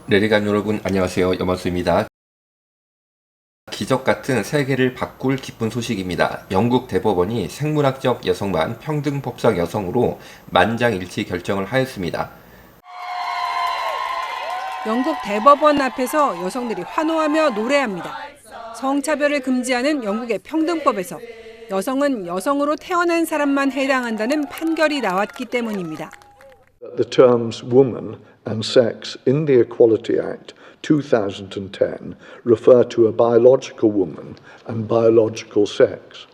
레리간 여러분 안녕하세요. 염원수입니다. 기적 같은 세계를 바꿀 기쁜 소식입니다. 영국 대법원이 생물학적 여성만 평등법상 여성으로 만장일치 결정을 하였습니다. 영국 대법원 앞에서 여성들이 환호하며 노래합니다. 성차별을 금지하는 영국의 평등법에서 여성은 여성으로 태어난 사람만 해당한다는 판결이 나왔기 때문입니다. The terms woman and sex in the Equality Act 2010 refer to a biological woman and biological sex.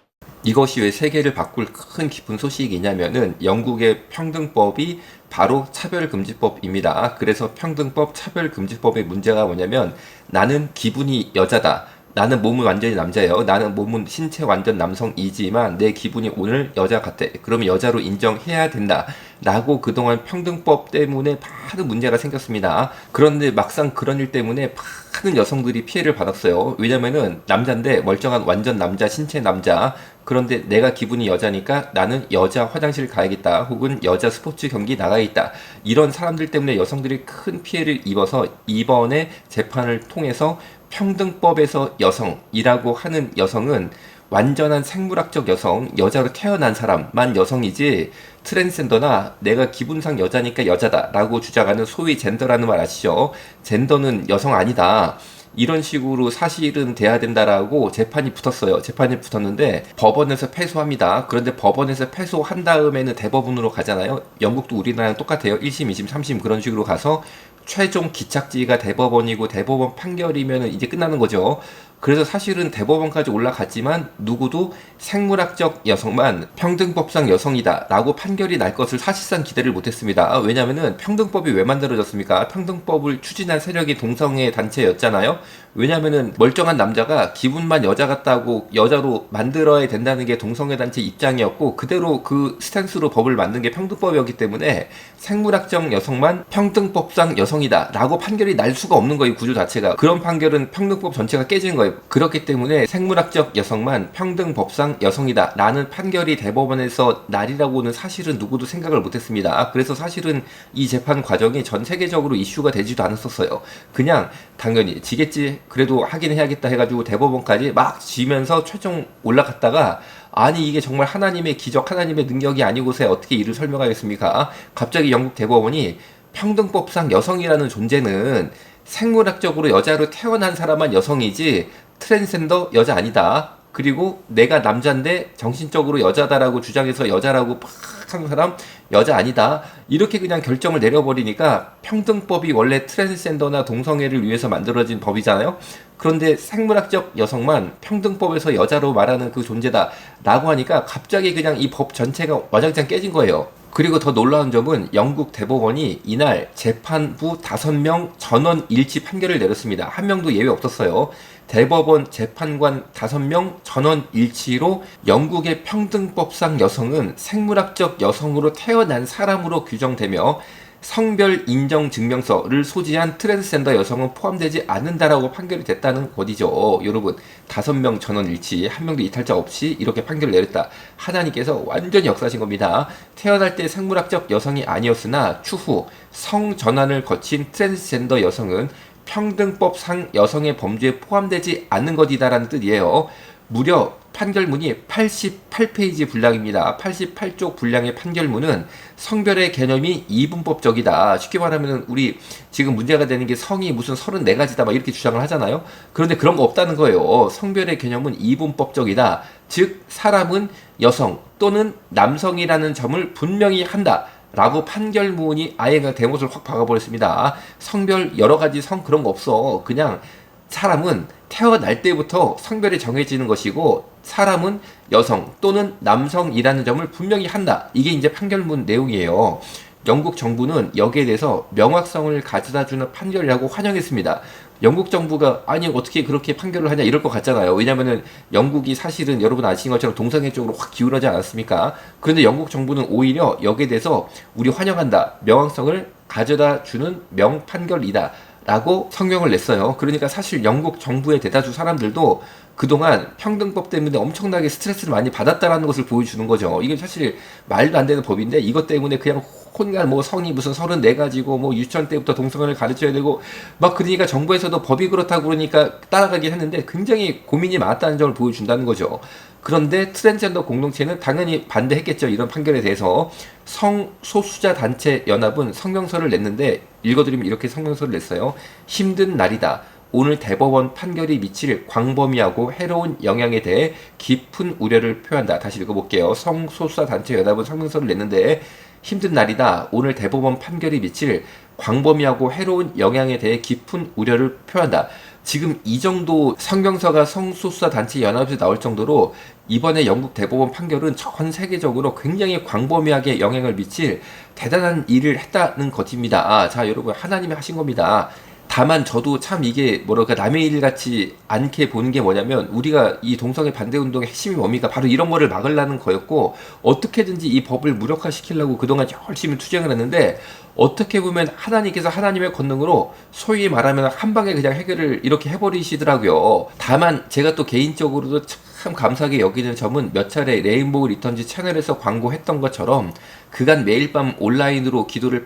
이것이 왜 세계를 바꿀 큰 기쁜 소식이냐면은 영국의 평등법이 바로 차별금지법입니다. 그래서 평등법 차별금지법의 문제가 뭐냐면 나는 기분이 여자다. 나는 몸은 완전히 남자예요. 나는 몸은 신체 완전 남성이지만 내 기분이 오늘 여자 같아. 그러면 여자로 인정해야 된다. 라고 그동안 평등법 때문에 많은 문제가 생겼습니다. 그런데 막상 그런 일 때문에 많은 여성들이 피해를 받았어요. 왜냐면은 남자인데 멀쩡한 완전 남자, 신체 남자. 그런데 내가 기분이 여자니까 나는 여자 화장실 가야겠다. 혹은 여자 스포츠 경기 나가야겠다. 이런 사람들 때문에 여성들이 큰 피해를 입어서 이번에 재판을 통해서 평등법에서 여성이라고 하는 여성은 완전한 생물학적 여성, 여자로 태어난 사람만 여성이지 트랜스젠더나 내가 기분상 여자니까 여자다라고 주장하는 소위 젠더라는 말 아시죠? 젠더는 여성 아니다. 이런 식으로 사실은 돼야 된다라고 재판이 붙었어요. 재판이 붙었는데 법원에서 패소합니다. 그런데 법원에서 패소한 다음에는 대법원으로 가잖아요. 영국도 우리나라랑 똑같아요. 1심, 2심, 3심 그런 식으로 가서 최종 기착지가 대법원이고 대법원 판결이면 이제 끝나는 거죠. 그래서 사실은 대법원까지 올라갔지만 누구도 생물학적 여성만 평등법상 여성이다 라고 판결이 날 것을 사실상 기대를 못했습니다. 왜냐면은 평등법이 왜 만들어졌습니까? 평등법을 추진한 세력이 동성애 단체였잖아요. 왜냐면은 멀쩡한 남자가 기분만 여자 같다고 여자로 만들어야 된다는 게 동성애 단체 입장이었고 그대로 그 스탠스로 법을 만든 게 평등법이었기 때문에 생물학적 여성만 평등법상 여성이다 라고 판결이 날 수가 없는 거예요. 구조 자체가. 그런 판결은 평등법 전체가 깨지는 거예요. 그렇기 때문에 생물학적 여성만 평등법상 여성이다 라는 판결이 대법원에서 날이라고는 사실은 누구도 생각을 못했습니다. 그래서 사실은 이 재판 과정이 전 세계적으로 이슈가 되지도 않았었어요. 그냥 당연히 지겠지 그래도 하긴 해야겠다 해가지고 대법원까지 막 지면서 최종 올라갔다가 아니 이게 정말 하나님의 기적 하나님의 능력이 아니고서야 어떻게 이를 설명하겠습니까? 갑자기 영국 대법원이 평등법상 여성이라는 존재는 생물학적으로 여자로 태어난 사람만 여성이지 트랜스젠더 여자 아니다. 그리고 내가 남자인데 정신적으로 여자다라고 주장해서 여자라고 팍 하는 사람 여자 아니다. 이렇게 그냥 결정을 내려버리니까 평등법이 원래 트랜스젠더나 동성애를 위해서 만들어진 법이잖아요. 그런데 생물학적 여성만 평등법에서 여자로 말하는 그 존재다 라고 하니까 갑자기 그냥 이 법 전체가 와장창 깨진 거예요. 그리고 더 놀라운 점은 영국 대법원이 이날 재판부 5명 전원 일치 판결을 내렸습니다. 한 명도 예외 없었어요. 대법원 재판관 5명 전원 일치로 영국의 평등법상 여성은 생물학적 여성으로 태어난 사람으로 규정되며 성별 인정 증명서를 소지한 트랜스젠더 여성은 포함되지 않는다라고 판결이 됐다는 거죠. 여러분 5명 전원 일치 한 명도 이탈자 없이 이렇게 판결을 내렸다. 하나님께서 완전히 역사하신 겁니다. 태어날 때 생물학적 여성이 아니었으나 추후 성전환을 거친 트랜스젠더 여성은 평등법상 여성의 범주에 포함되지 않는 것이다라는 뜻이에요. 무려 판결문이 88페이지 분량입니다. 88쪽 분량의 판결문은 성별의 개념이 이분법적이다. 쉽게 말하면 우리 지금 문제가 되는 게 성이 무슨 34가지다 막 이렇게 주장을 하잖아요. 그런데 그런 거 없다는 거예요. 성별의 개념은 이분법적이다. 즉 사람은 여성 또는 남성이라는 점을 분명히 한다. 라고 판결문이 아예 그냥 대못을 확 박아버렸습니다. 성별 여러 가지 성 그런 거 없어. 그냥 사람은 태어날 때부터 성별이 정해지는 것이고 사람은 여성 또는 남성이라는 점을 분명히 한다. 이게 이제 판결문 내용이에요. 영국 정부는 여기에 대해서 명확성을 가져다주는 판결이라고 환영했습니다. 영국 정부가 아니 어떻게 그렇게 판결을 하냐 이럴 것 같잖아요. 왜냐면은 영국이 사실은 여러분 아시는 것처럼 동성애 쪽으로 확 기울어지 않았습니까? 그런데 영국 정부는 오히려 여기에 대해서 우리 환영한다. 명확성을 가져다주는 명판결이다. 라고 성명을 냈어요. 그러니까 사실 영국 정부의 대다수 사람들도 그동안 평등법 때문에 엄청나게 스트레스를 많이 받았다라는 것을 보여주는 거죠. 이게 사실 말도 안 되는 법인데 이것 때문에 그냥 혼날 뭐 성이 무슨 34가지고 뭐 유치원 때부터 동성애를 가르쳐야 되고 막 그러니까 정부에서도 법이 그렇다고 그러니까 따라가긴 했는데 굉장히 고민이 많았다는 점을 보여준다는 거죠. 그런데 트랜스젠더 공동체는 당연히 반대했겠죠. 이런 판결에 대해서. 성소수자 단체 연합은 성명서를 냈는데 읽어드리면 이렇게 성명서를 냈어요. 힘든 날이다. 오늘 대법원 판결이 미칠 광범위하고 해로운 영향에 대해 깊은 우려를 표한다. 다시 읽어볼게요. 성소수자 단체 연합은 성명서를 냈는데 힘든 날이다. 오늘 대법원 판결이 미칠 광범위하고 해로운 영향에 대해 깊은 우려를 표한다. 지금 이 정도 성명서가 성소수자 단체 연합에서 나올 정도로 이번에 영국 대법원 판결은 전 세계적으로 굉장히 광범위하게 영향을 미칠 대단한 일을 했다는 것입니다. 자, 여러분, 하나님이 하신 겁니다. 다만 저도 참 이게 뭐랄까 남의 일 같지 않게 보는 게 뭐냐면 우리가 이 동성애 반대 운동의 핵심이 뭡니까? 바로 이런 거를 막으려는 거였고 어떻게든지 이 법을 무력화시키려고 그동안 열심히 투쟁을 했는데 어떻게 보면 하나님께서 하나님의 권능으로 소위 말하면 한 방에 그냥 해결을 이렇게 해버리시더라고요. 다만 제가 또 개인적으로도 참 감사하게 여기는 점은 몇 차례 레인보우 리턴즈 채널에서 광고했던 것처럼 그간 매일 밤 온라인으로 기도를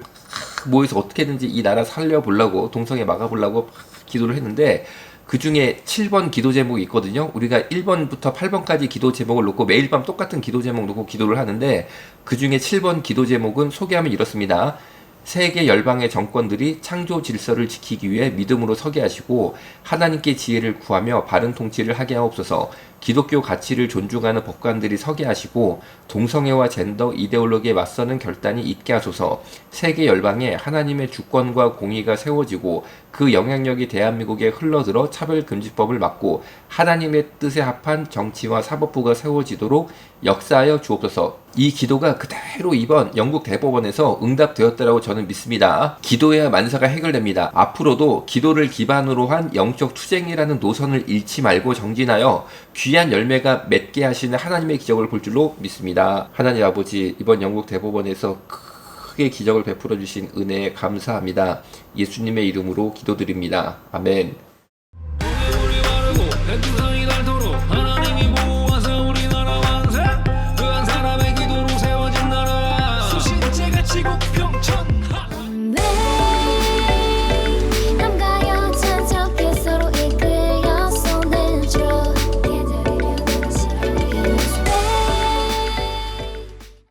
모여서 어떻게든지 이 나라 살려보려고 동성애 막아보려고 기도를 했는데 그 중에 7번 기도 제목이 있거든요. 우리가 1번부터 8번까지 기도 제목을 놓고 매일 밤 똑같은 기도 제목 놓고 기도를 하는데 그 중에 7번 기도 제목은 소개하면 이렇습니다. 세계 열방의 정권들이 창조 질서를 지키기 위해 믿음으로 서게 하시고 하나님께 지혜를 구하며 바른 통치를 하게 하옵소서. 기독교 가치를 존중하는 법관들이 서게 하시고 동성애와 젠더 이데올로기에 맞서는 결단이 있게 하소서. 세계 열방에 하나님의 주권과 공의가 세워지고 그 영향력이 대한민국에 흘러들어 차별금지법을 막고 하나님의 뜻에 합한 정치와 사법부가 세워지도록 역사하여 주옵소서. 이 기도가 그대로 이번 영국 대법원에서 응답되었다라고 저는 믿습니다. 기도해야 만사가 해결됩니다. 앞으로도 기도를 기반으로 한 영적 투쟁이라는 노선을 잃지 말고 정진하여 귀한 열매가 맺게 하시는 하나님의 기적을 볼 줄로 믿습니다. 하나님 아버지, 이번 영국 대법원에서 크게 기적을 베풀어 주신 은혜에 감사합니다. 예수님의 이름으로 기도드립니다. 아멘.